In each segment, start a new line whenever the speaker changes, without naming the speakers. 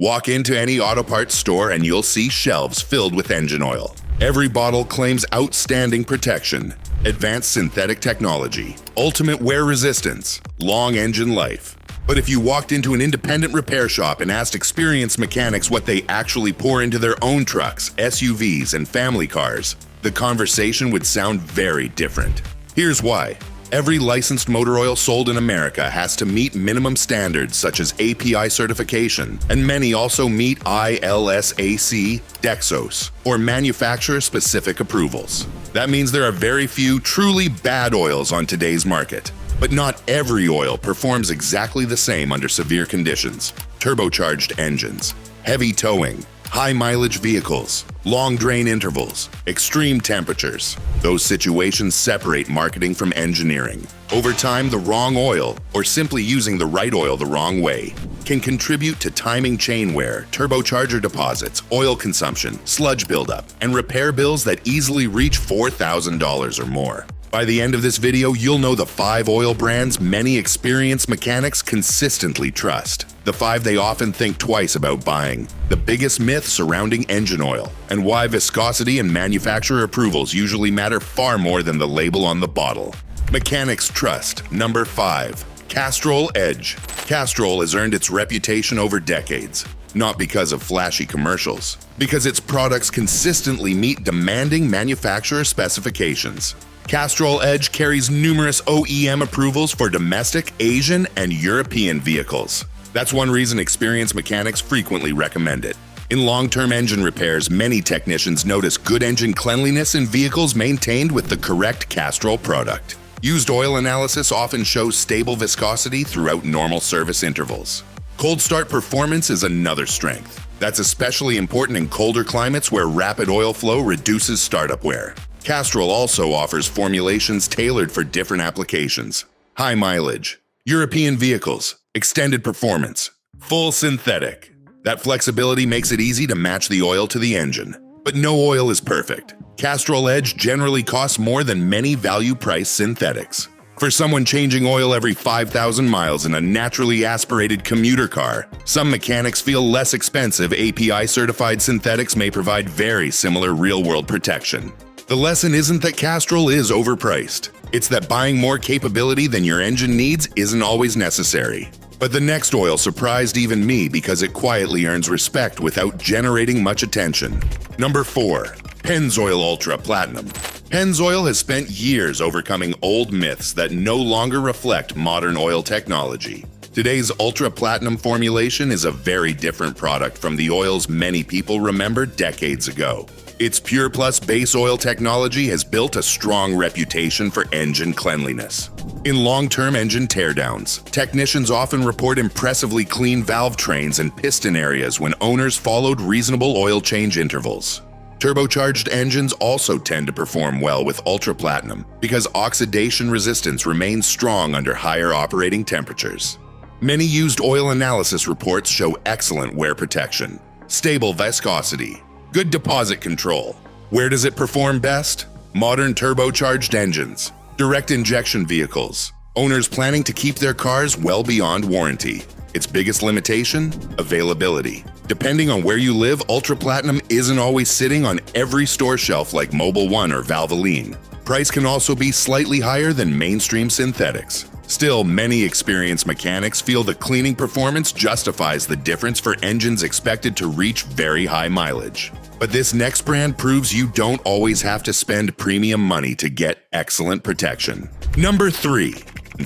Walk into any auto parts store and you'll see shelves filled with engine oil. Every bottle claims outstanding protection, advanced synthetic technology, ultimate wear resistance, long engine life. But if you walked into an independent repair shop and asked experienced mechanics what they actually pour into their own trucks, SUVs, and family cars, the conversation would sound very different. Here's why. Every licensed motor oil sold in America has to meet minimum standards such as API certification, and many also meet ILSAC, Dexos, or manufacturer-specific approvals. That means there are very few truly bad oils on today's market. But not every oil performs exactly the same under severe conditions. Turbocharged engines, heavy towing, high mileage vehicles, long drain intervals, extreme temperatures. Those situations separate marketing from engineering. Over time, the wrong oil, or simply using the right oil the wrong way, can contribute to timing chain wear, turbocharger deposits, oil consumption, sludge buildup, and repair bills that easily reach $4,000 or more. By the end of this video, you'll know the 5 oil brands many experienced mechanics consistently trust, the 5 they often think twice about buying, the biggest myth surrounding engine oil, and why viscosity and manufacturer approvals usually matter far more than the label on the bottle. Mechanics trust. Number 5. Castrol Edge. Castrol has earned its reputation over decades, not because of flashy commercials, because its products consistently meet demanding manufacturer specifications. Castrol Edge carries numerous OEM approvals for domestic, Asian, and European vehicles. That's one reason experienced mechanics frequently recommend it. In long-term engine repairs, many technicians notice good engine cleanliness in vehicles maintained with the correct Castrol product. Used oil analysis often shows stable viscosity throughout normal service intervals. Cold start performance is another strength. That's especially important in colder climates where rapid oil flow reduces startup wear. Castrol also offers formulations tailored for different applications. High mileage, European vehicles, extended performance, full synthetic. That flexibility makes it easy to match the oil to the engine. But no oil is perfect. Castrol Edge generally costs more than many value-priced synthetics. For someone changing oil every 5,000 miles in a naturally aspirated commuter car, some mechanics feel less expensive API-certified synthetics may provide very similar real-world protection. The lesson isn't that Castrol is overpriced. It's that buying more capability than your engine needs isn't always necessary. But the next oil surprised even me because it quietly earns respect without generating much attention. Number 4. Pennzoil Ultra Platinum. Pennzoil has spent years overcoming old myths that no longer reflect modern oil technology. Today's Ultra Platinum formulation is a very different product from the oils many people remember decades ago. Its Pure Plus base oil technology has built a strong reputation for engine cleanliness. In long-term engine teardowns, technicians often report impressively clean valve trains and piston areas when owners followed reasonable oil change intervals. Turbocharged engines also tend to perform well with Ultra Platinum because oxidation resistance remains strong under higher operating temperatures. Many used oil analysis reports show excellent wear protection, stable viscosity, good deposit control. Where does it perform best? Modern turbocharged engines, direct injection vehicles, owners planning to keep their cars well beyond warranty. Its biggest limitation? Availability. Depending on where you live, Ultra Platinum isn't always sitting on every store shelf like Mobil 1 or Valvoline. Price can also be slightly higher than mainstream synthetics. Still, many experienced mechanics feel the cleaning performance justifies the difference for engines expected to reach very high mileage. But this next brand proves you don't always have to spend premium money to get excellent protection. Number 3.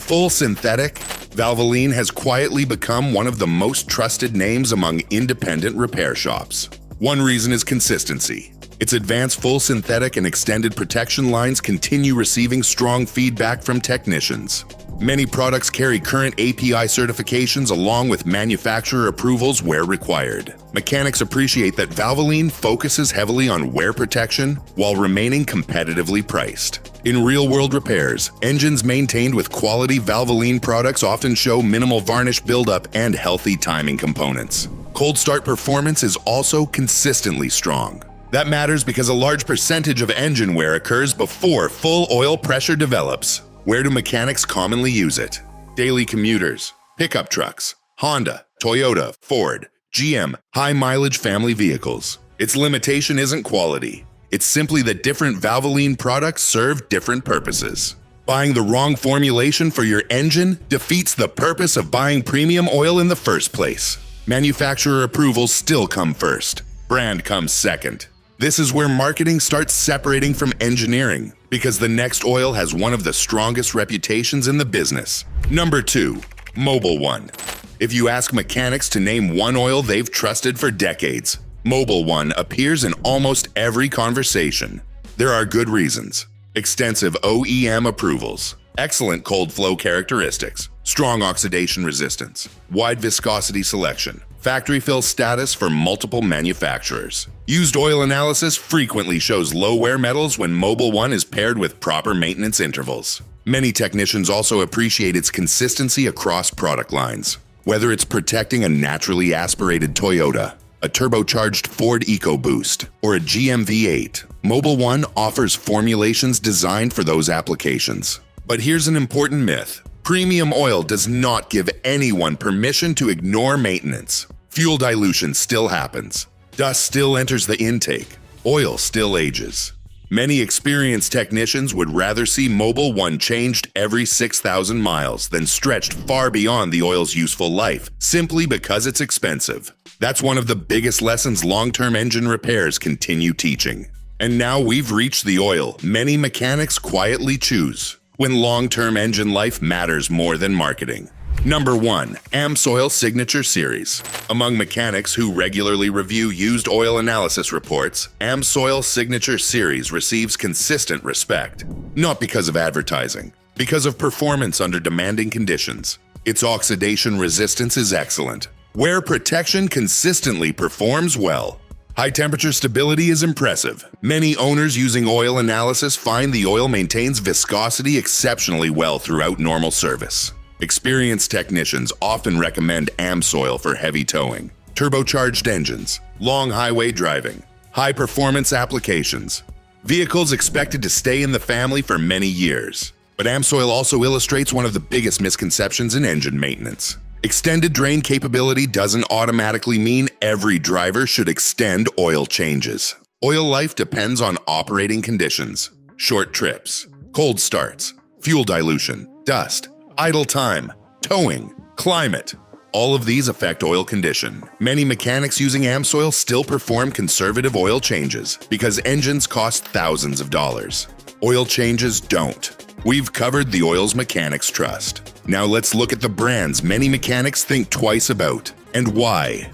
Full synthetic. Valvoline has quietly become one of the most trusted names among independent repair shops. One reason is consistency. Its advanced full synthetic and extended protection lines continue receiving strong feedback from technicians. Many products carry current API certifications along with manufacturer approvals where required. Mechanics appreciate that Valvoline focuses heavily on wear protection while remaining competitively priced. In real-world repairs, engines maintained with quality Valvoline products often show minimal varnish buildup and healthy timing components. Cold start performance is also consistently strong. That matters because a large percentage of engine wear occurs before full oil pressure develops. Where do mechanics commonly use it? Daily commuters, pickup trucks, Honda, Toyota, Ford, GM, high mileage family vehicles. Its limitation isn't quality. It's simply that different Valvoline products serve different purposes. Buying the wrong formulation for your engine defeats the purpose of buying premium oil in the first place. Manufacturer approvals still come first. Brand comes second. This is where marketing starts separating from engineering, because the next oil has one of the strongest reputations in the business. Number 2. Mobil One. If you ask mechanics to name one oil they've trusted for decades, Mobil One appears in almost every conversation. There are good reasons. Extensive OEM approvals, excellent cold flow characteristics, strong oxidation resistance, wide viscosity selection, factory fill status for multiple manufacturers. Used oil analysis frequently shows low wear metals when Mobil One is paired with proper maintenance intervals. Many technicians also appreciate its consistency across product lines. Whether it's protecting a naturally aspirated Toyota, a turbocharged Ford EcoBoost, or a GM V8, Mobil One offers formulations designed for those applications. But here's an important myth. Premium oil does not give anyone permission to ignore maintenance. Fuel dilution still happens. Dust still enters the intake. Oil still ages. Many experienced technicians would rather see Mobil One changed every 6,000 miles than stretched far beyond the oil's useful life, simply because it's expensive. That's one of the biggest lessons long-term engine repairs continue teaching. And now we've reached the oil many mechanics quietly choose when long-term engine life matters more than marketing. Number 1. Amsoil Signature Series. Among mechanics who regularly review used oil analysis reports, Amsoil Signature Series receives consistent respect. Not because of advertising, because of performance under demanding conditions. Its oxidation resistance is excellent. Wear protection consistently performs well. High temperature stability is impressive. Many owners using oil analysis find the oil maintains viscosity exceptionally well throughout normal service. Experienced technicians often recommend Amsoil for heavy towing, turbocharged engines, long highway driving, high-performance applications, vehicles expected to stay in the family for many years. But Amsoil also illustrates one of the biggest misconceptions in engine maintenance. Extended drain capability doesn't automatically mean every driver should extend oil changes. Oil life depends on operating conditions, short trips, cold starts, fuel dilution, dust, idle time, towing, climate. All of these affect oil condition. Many mechanics using Amsoil still perform conservative oil changes because engines cost thousands of dollars. Oil changes don't. We've covered the oils mechanics trust. Now let's look at the brands many mechanics think twice about and why.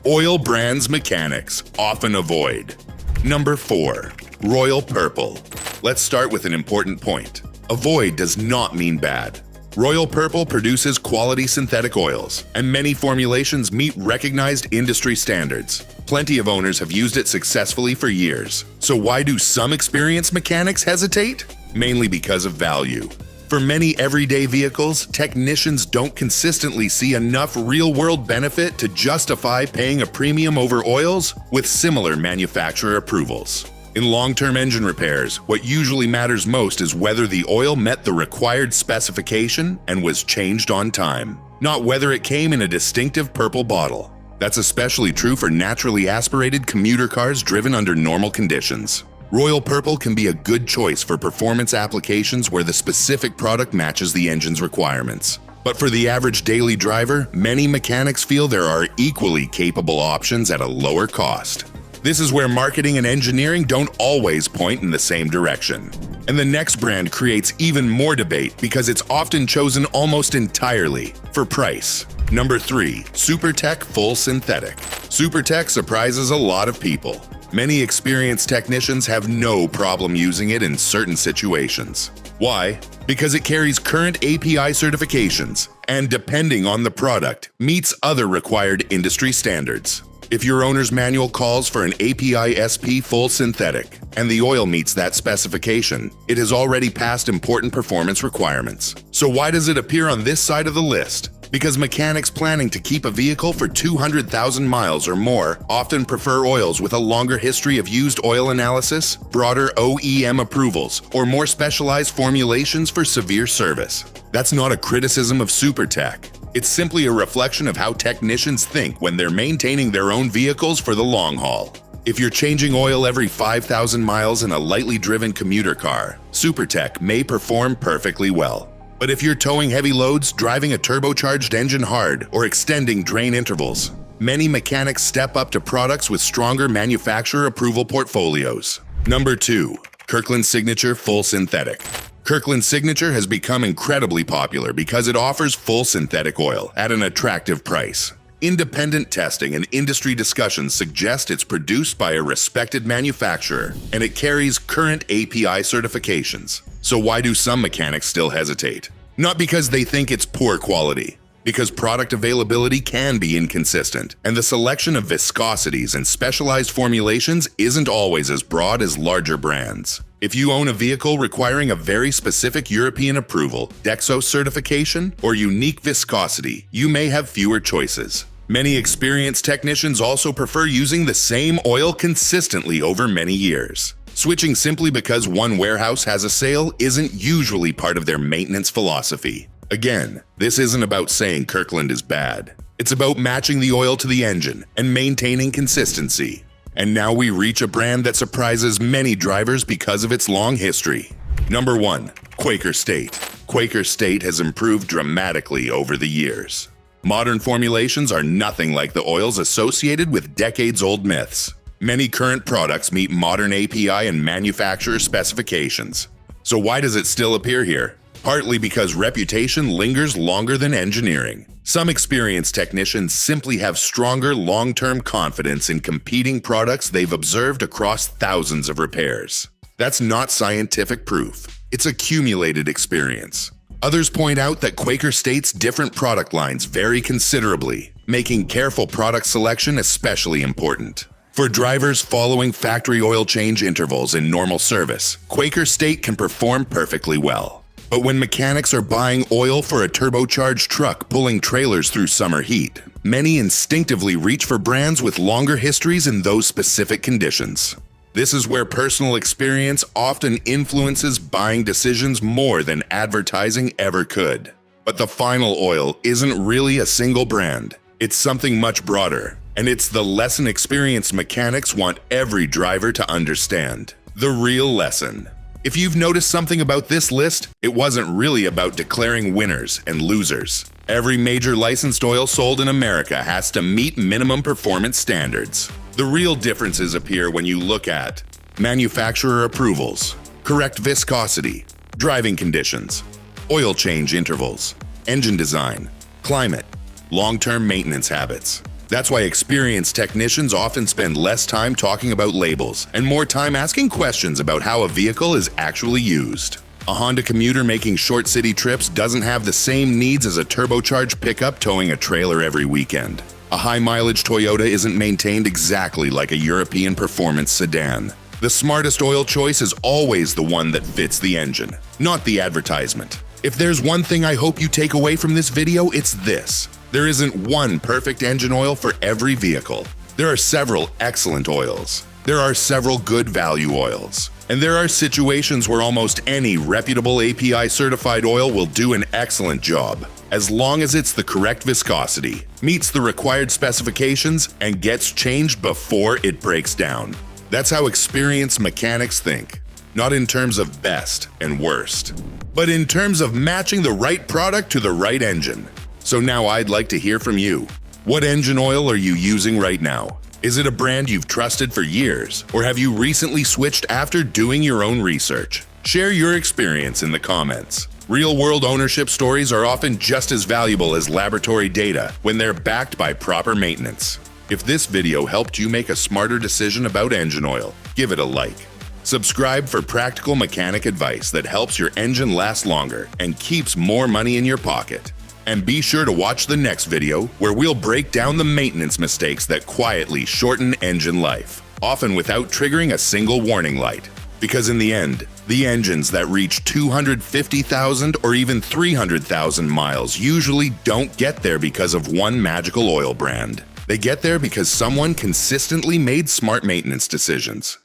Oil brands mechanics often avoid. Number 4. Royal Purple. Let's start with an important point. Avoid does not mean bad. Royal Purple produces quality synthetic oils, and many formulations meet recognized industry standards. Plenty of owners have used it successfully for years. So why do some experienced mechanics hesitate? Mainly because of value. For many everyday vehicles, technicians don't consistently see enough real-world benefit to justify paying a premium over oils with similar manufacturer approvals. In long-term engine repairs, what usually matters most is whether the oil met the required specification and was changed on time, not whether it came in a distinctive purple bottle. That's especially true for naturally aspirated commuter cars driven under normal conditions. Royal Purple can be a good choice for performance applications where the specific product matches the engine's requirements. But for the average daily driver, many mechanics feel there are equally capable options at a lower cost. This is where marketing and engineering don't always point in the same direction. And the next brand creates even more debate because it's often chosen almost entirely for price. Number 3. SuperTech Full Synthetic. SuperTech surprises a lot of people. Many experienced technicians have no problem using it in certain situations. Why? Because it carries current API certifications and, depending on the product, meets other required industry standards. If your owner's manual calls for an API SP full synthetic and the oil meets that specification, it has already passed important performance requirements. So why does it appear on this side of the list? Because mechanics planning to keep a vehicle for 200,000 miles or more often prefer oils with a longer history of used oil analysis, broader OEM approvals, or more specialized formulations for severe service. That's not a criticism of SuperTech. It's simply a reflection of how technicians think when they're maintaining their own vehicles for the long haul. If you're changing oil every 5,000 miles in a lightly driven commuter car, SuperTech may perform perfectly well. But if you're towing heavy loads, driving a turbocharged engine hard, or extending drain intervals, many mechanics step up to products with stronger manufacturer approval portfolios. Number 2. Kirkland Signature Full Synthetic. Kirkland Signature has become incredibly popular because it offers full synthetic oil at an attractive price. Independent testing and industry discussions suggest it's produced by a respected manufacturer, and it carries current API certifications. So why do some mechanics still hesitate? Not because they think it's poor quality, because product availability can be inconsistent, and the selection of viscosities and specialized formulations isn't always as broad as larger brands. If you own a vehicle requiring a very specific European approval, Dexos certification, or unique viscosity, you may have fewer choices. Many experienced technicians also prefer using the same oil consistently over many years. Switching simply because one warehouse has a sale isn't usually part of their maintenance philosophy. Again, this isn't about saying Kirkland is bad. It's about matching the oil to the engine and maintaining consistency. And now we reach a brand that surprises many drivers because of its long history. Number 1. Quaker State. Quaker State has improved dramatically over the years. Modern formulations are nothing like the oils associated with decades-old myths. Many current products meet modern API and manufacturer specifications. So why does it still appear here? Partly because reputation lingers longer than engineering. Some experienced technicians simply have stronger long-term confidence in competing products they've observed across thousands of repairs. That's not scientific proof. It's accumulated experience. Others point out that Quaker State's different product lines vary considerably, making careful product selection especially important. For drivers following factory oil change intervals in normal service, Quaker State can perform perfectly well. But when mechanics are buying oil for a turbocharged truck pulling trailers through summer heat, many instinctively reach for brands with longer histories in those specific conditions. This is where personal experience often influences buying decisions more than advertising ever could. But the final oil isn't really a single brand. It's something much broader, and it's the lesson experienced mechanics want every driver to understand. The real lesson. If you've noticed something about this list, it wasn't really about declaring winners and losers. Every major licensed oil sold in America has to meet minimum performance standards. The real differences appear when you look at manufacturer approvals, correct viscosity, driving conditions, oil change intervals, engine design, climate, long-term maintenance habits. That's why experienced technicians often spend less time talking about labels and more time asking questions about how a vehicle is actually used. A Honda commuter making short city trips doesn't have the same needs as a turbocharged pickup towing a trailer every weekend. A high-mileage Toyota isn't maintained exactly like a European performance sedan. The smartest oil choice is always the one that fits the engine, not the advertisement. If there's one thing I hope you take away from this video, it's this. There isn't one perfect engine oil for every vehicle. There are several excellent oils. There are several good value oils. And there are situations where almost any reputable API certified oil will do an excellent job, as long as it's the correct viscosity, meets the required specifications, and gets changed before it breaks down. That's how experienced mechanics think, not in terms of best and worst, but in terms of matching the right product to the right engine. So now I'd like to hear from you. What engine oil are you using right now? Is it a brand you've trusted for years, or have you recently switched after doing your own research? Share your experience in the comments. Real-world ownership stories are often just as valuable as laboratory data when they're backed by proper maintenance. If this video helped you make a smarter decision about engine oil, give it a like. Subscribe for practical mechanic advice that helps your engine last longer and keeps more money in your pocket. And be sure to watch the next video where we'll break down the maintenance mistakes that quietly shorten engine life, often without triggering a single warning light. Because in the end, the engines that reach 250,000 or even 300,000 miles usually don't get there because of one magical oil brand. They get there because someone consistently made smart maintenance decisions.